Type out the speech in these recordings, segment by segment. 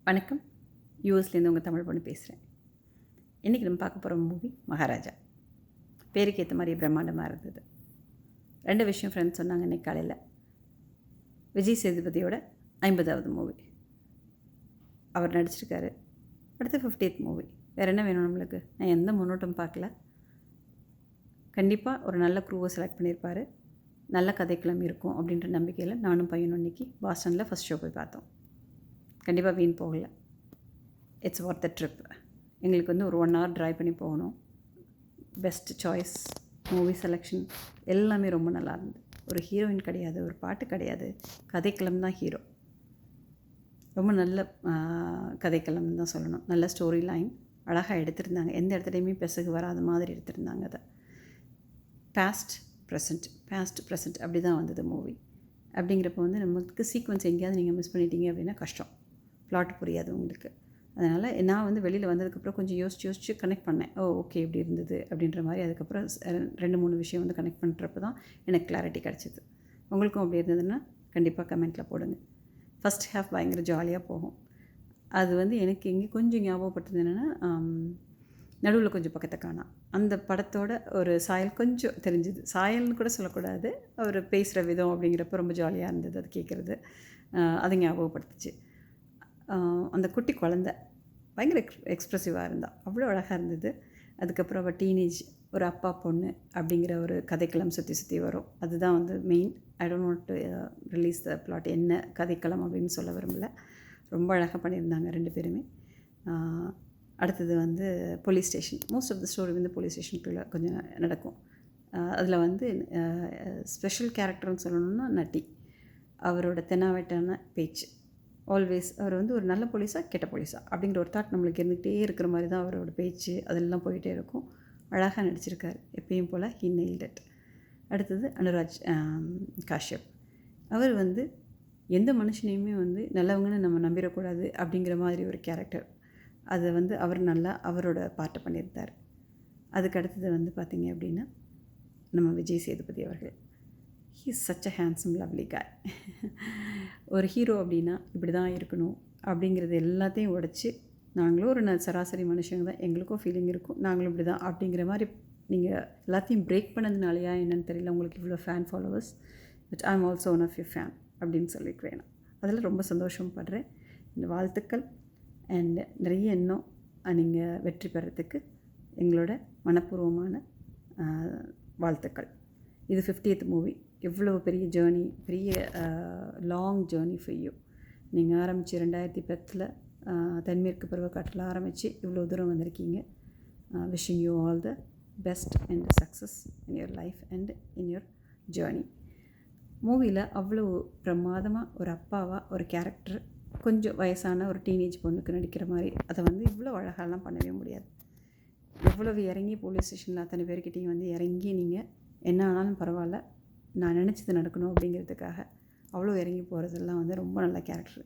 வணக்கம். யூஎஸ்லேருந்து உங்கள் தமிழ் பொண்ணு பேசுகிறேன். இன்றைக்கி நம்ம பார்க்க போகிற மூவி மகாராஜா. பேருக்கு ஏற்ற மாதிரி பிரம்மாண்டமாக இருந்தது. 2 விஷயம் ஃப்ரெண்ட்ஸ் சொன்னாங்க இன்றைக்கி காலையில். விஜய் சேதுபதியோட 50வது மூவி அவர் நடிச்சிருக்காரு. அடுத்து 50th மூவி. வேறு என்ன வேணும் நம்மளுக்கு? நான் எந்த முன்னோட்டம் பார்க்கல. கண்டிப்பாக ஒரு நல்ல க்ரூவை செலக்ட் பண்ணியிருப்பார். நல்ல கதைக்களம் இருக்கும் அப்படின்ற நம்பிக்கையில் நானும் பையனும் இன்றைக்கி பாஸ்டனில் ஃபஸ்ட் ஷோ போய் பார்த்தோம். கண்டிப்பாக வீண் போகலை. It's worth the trip. எங்களுக்கு வந்து ஒரு 1 hour ட்ரைவ் பண்ணி போகணும். பெஸ்ட் சாய்ஸ், மூவி செலெக்ஷன் எல்லாமே ரொம்ப நல்லா இருந்தது. ஒரு ஹீரோயின் கிடையாது, ஒரு பாட்டு கிடையாது, கதைக்களம் தான் ஹீரோ. ரொம்ப நல்ல கதைக்களம்னு தான் சொல்லணும். நல்ல ஸ்டோரி லைன் அழகாக எடுத்திருந்தாங்க. எந்த இடத்துலையுமே பெசகு வராத மாதிரி எடுத்திருந்தாங்க. அதை பாஸ்ட் ப்ரெசண்ட் அப்படி தான் வந்தது மூவி. அப்படிங்கிறப்ப வந்து நமக்கு சீக்வன்ஸ் எங்கேயாவது நீங்கள் மிஸ் பண்ணிட்டீங்க அப்படின்னா கஷ்டம், ப்ளாட் புரியாது உங்களுக்கு. அதனால் நான் வந்து வெளியில் வந்ததுக்கப்புறம் கொஞ்சம் யோசிச்சு கனெக்ட் பண்ணேன். ஓகே இப்படி இருந்தது அப்படின்ற மாதிரி. அதுக்கப்புறம் 2-3 விஷயம் வந்து கனெக்ட் பண்ணுறப்ப தான் எனக்கு கிளாரிட்டி கிடச்சிது. உங்களுக்கும் அப்படி இருந்ததுன்னா கண்டிப்பாக கமெண்ட்டில் போடுங்க. ஃபஸ்ட் ஹாஃப் பயங்கர ஜாலியாக போகும். அது வந்து எனக்கு எங்கே கொஞ்சம் ஞாபகப்படுத்துது என்னென்னா, நடுவில் கொஞ்சம் பக்கத்தை காணோம். அந்த படத்தோட ஒரு சாயல் கொஞ்சம் தெரிஞ்சுது. சாயல்னு கூட சொல்லக்கூடாது, அவர் பேசுகிற விதம் அப்படிங்கிறப்ப ரொம்ப ஜாலியாக இருந்தது அது கேட்குறது. அதை ஞாபகப்படுத்துச்சு. அந்த குட்டி குழந்தை பயங்கர எக்ஸ்ப்ரெசிவாக இருந்தால் அவ்வளோ அழகாக இருந்தது. அதுக்கப்புறம் அவள் டீனேஜ், ஒரு அப்பா பொண்ணு அப்படிங்கிற ஒரு கதைக்களம் சுற்றி வரும். அதுதான் வந்து main. I don't want to release the plot. என்ன கதைக்களம் அப்படின்னு சொல்ல விரும்பல. ரொம்ப அழகாக பண்ணியிருந்தாங்க 2 பேருமே. அடுத்தது வந்து police station. Most of the story வந்து போலீஸ் ஸ்டேஷனுக்குள்ளே கொஞ்சம் நடக்கும். அதில் வந்து ஸ்பெஷல் கேரக்டர்னு சொல்லணும்னா நட்டி. அவரோட தெனாவட்டான பேச்சு, ஆல்வேஸ் அவர் வந்து ஒரு நல்ல போலீஸா கெட்ட போலீஸா அப்படிங்கிற ஒரு தாட் நம்மளுக்கு இருந்துகிட்டே இருக்கிற மாதிரி தான் அவரோட பேச்சு அதெல்லாம் போயிட்டே இருக்கும். அழகாக நடிச்சிருக்கார் எப்பயும் போல். He nailed it. அடுத்தது அனுராஜ் காஷ்யப். அவர் வந்து எந்த மனுஷனையுமே வந்து நல்லவங்கன்னு நம்ம நம்பிடக்கூடாது அப்படிங்கிற மாதிரி ஒரு கேரக்டர். அதை வந்து அவர் நல்லா அவரோட பார்ட்டை பண்ணியிருந்தார். அதுக்கு அடுத்தது வந்து பார்த்திங்க அப்படின்னா நம்ம விஜய் சேதுபதி அவர்கள். He is such a handsome lovely காய். ஒரு ஹீரோ அப்படின்னா இப்படி தான் இருக்கணும் அப்படிங்கிறது எல்லாத்தையும் உடைச்சி, நாங்களும் ஒரு சராசரி மனுஷங்க தான், எங்களுக்கும் ஃபீலிங் இருக்கும், நாங்களும் இப்படி தான் அப்படிங்கிற மாதிரி நீங்கள் எல்லாத்தையும் பிரேக் பண்ணதுனாலையா என்னென்னு தெரியல, உங்களுக்கு இவ்வளோ fan followers. But I am also one of you fan அப்படின்னு சொல்லிக்கிறேன். நான் அதில் ரொம்ப சந்தோஷப்படுறேன். இந்த வாழ்த்துக்கள் அண்ட் நிறைய இன்னும் நீங்கள் வெற்றி பெறத்துக்கு எங்களோட மனப்பூர்வமான வாழ்த்துக்கள். இது 50th மூவி. எவ்வளோ பெரிய ஜேர்னி, பெரிய லாங் ஜேர்னி ஃபார் யூ. நீங்கள் ஆரம்பித்து 2010 தென்மேற்கு பருவக்காற்றில் ஆரம்பித்து இவ்வளோ தூரம் வந்திருக்கீங்க. Wishing you all the best and success in your life and in your journey. மூவியில் அவ்வளோ பிரமாதமாக ஒரு அப்பாவாக ஒரு கேரக்டர், கொஞ்சம் வயசான ஒரு டீனேஜ் பொண்ணுக்கு நடிக்கிற மாதிரி, அதை வந்து இவ்வளோ அழகாலாம் பண்ணவே முடியாது. எவ்வளவு இறங்கி போலீஸ் ஸ்டேஷனில் அத்தனை பேர்கிட்டையும் வந்து இறங்கி நீங்கள் என்ன ஆனாலும் பரவாயில்ல, நான் நினச்சது நடக்கணும் அப்படிங்கிறதுக்காக அவ்வளோ இறங்கி போகிறதெல்லாம் வந்து ரொம்ப நல்ல கேரக்டர்.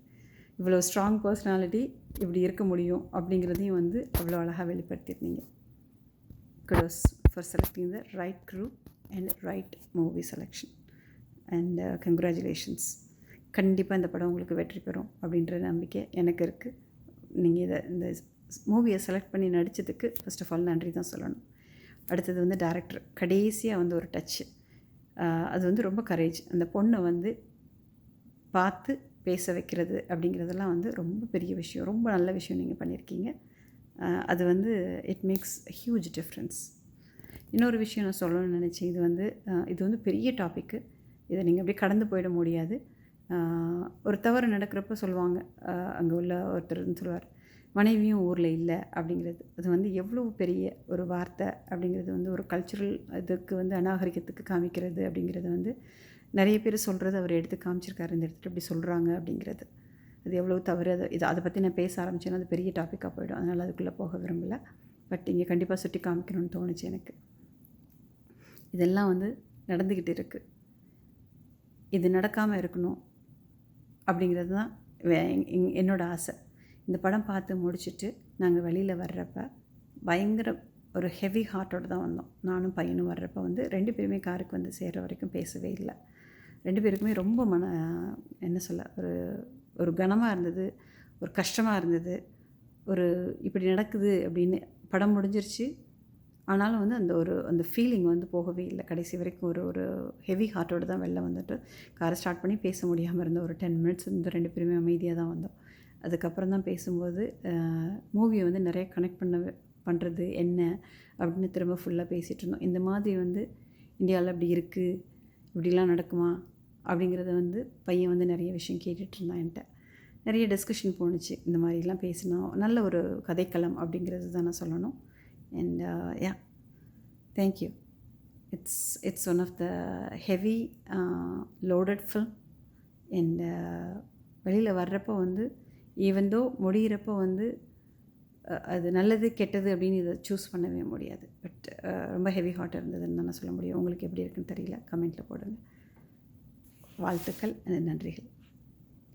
இவ்வளோ ஸ்ட்ராங் பர்சனாலிட்டி இப்படி இருக்க முடியும் அப்படிங்கிறதையும் வந்து அவ்வளோ அழகாக வெளிப்படுத்தியிருந்தீங்க. Kudos for selecting the right crew and right movie selection and congratulations. கண்டிப்பாக இந்த படம் உங்களுக்கு வெற்றி பெறும் அப்படின்ற நம்பிக்கை எனக்கு இருக்குது. நீங்கள் இந்த மூவியை செலக்ட் பண்ணி நடித்ததுக்கு ஃபர்ஸ்ட் ஆஃப் ஆல் நன்றி தான் சொல்லணும். அடுத்தது வந்து டைரக்டர் கடைசியாக வந்து ஒரு டச்சு, அது வந்து ரொம்ப கரேஜ். அந்த பொண்ணை வந்து பார்த்து பேச வைக்கிறது அப்படிங்கிறதெல்லாம் வந்து ரொம்ப பெரிய விஷயம், ரொம்ப நல்ல விஷயம் நீங்கள் பண்ணியிருக்கீங்க. அது வந்து இட் மேக்ஸ் ஹியூஜ் டிஃப்ரென்ஸ். இன்னொரு விஷயம் நான் சொல்லணும்னு நினச்சேன். இது வந்து பெரிய டாப்பிக்கு. இதை நீங்கள் அப்படியே கடந்து போயிட முடியாது. ஒரு தவறு நடக்கிறப்ப சொல்லுவாங்க, அங்கே உள்ள ஒருத்தர்னு சொல்லுவார், மனைவியும் ஊரில் இல்லை அப்படிங்கிறது. அது வந்து எவ்வளோ பெரிய ஒரு வார்த்தை அப்படிங்கிறது வந்து ஒரு கல்ச்சுரல் இதுக்கு வந்து அநாகரிகத்துக்கு காமிக்கிறது அப்படிங்கிறது வந்து நிறைய பேர் சொல்கிறது அவர் எடுத்து காமிச்சிருக்காரு. இந்த இடத்துல இப்படி சொல்கிறாங்க அப்படிங்கிறது அது எவ்வளோ தவறு. அதை பற்றி நான் பேச ஆரம்பித்தேன்னா அது பெரிய டாப்பிக்காக போயிடும். அதனால் அதுக்குள்ளே போக விரும்பலை. பட் இங்கே கண்டிப்பாக சுட்டி காமிக்கணும்னு தோணுச்சு எனக்கு. இதெல்லாம் வந்து நடந்துக்கிட்டு இருக்குது. இது நடக்காமல் இருக்கணும் அப்படிங்கிறது தான் என்னோடய ஆசை. இந்த படம் பார்த்து முடிச்சுட்டு நாங்கள் வெளியில் வர்றப்போ பயங்கர ஒரு ஹெவி ஹார்ட்டோடு தான் வந்தோம். நானும் பையனும் வர்றப்போ வந்து 2 பேருமே காருக்கு வந்து சேர்கிற வரைக்கும் பேசவே இல்லை. 2 பேருக்குமே ரொம்ப என்ன சொல்ல, ஒரு கனமாக இருந்தது. ஒரு கஷ்டமாக இருந்தது. ஒரு இப்படி நடக்குது அப்படின்னு படம் முடிஞ்சிருச்சு. ஆனாலும் வந்து அந்த ஃபீலிங் வந்து போகவே இல்லை. கடைசி வரைக்கும் ஒரு ஒரு ஹெவி ஹார்ட்டோடு தான் வெளில வந்துட்டு காரை ஸ்டார்ட் பண்ணி பேச முடியாமல் இருந்த ஒரு 10 மினிட்ஸ் இந்த 2 பேருமே அமைதியாக தான் வந்தோம். அதுக்கப்புறம் தான் பேசும்போது மூவியை வந்து நிறைய கனெக்ட் பண்ணுறது என்ன அப்படின்னு திரும்ப ஃபுல்லாக பேசிகிட்டு இருந்தோம். இந்த மாதிரி வந்து இந்தியாவில் அப்படி இருக்குது, இப்படிலாம் நடக்குமா அப்படிங்கிறத வந்து பையன் வந்து நிறைய விஷயம் கேட்டுட்ருந்தான் என்கிட்ட. நிறைய டிஸ்கஷன் போணுச்சு. இந்த மாதிரிலாம் பேசினோம். நல்ல ஒரு கதைக்களம் அப்படிங்கிறது தான் நான் சொல்லணும். And yeah, thank you. It's one of the heavy loaded film. And வெளியில் வர்றப்போ வந்து ஈவன் தோ முடிகிறப்போ வந்து அது நல்லது கெட்டது அப்படின்னு இதை சூஸ் பண்ணவே முடியாது. பட் ரொம்ப ஹெவி ஹார்ட் இருந்ததுன்னு தான் நான் சொல்ல முடியும். உங்களுக்கு எப்படி இருக்குன்னு தெரியல, கமெண்ட்டில் போடுங்க. வாழ்த்துக்கள், நன்றிகள்.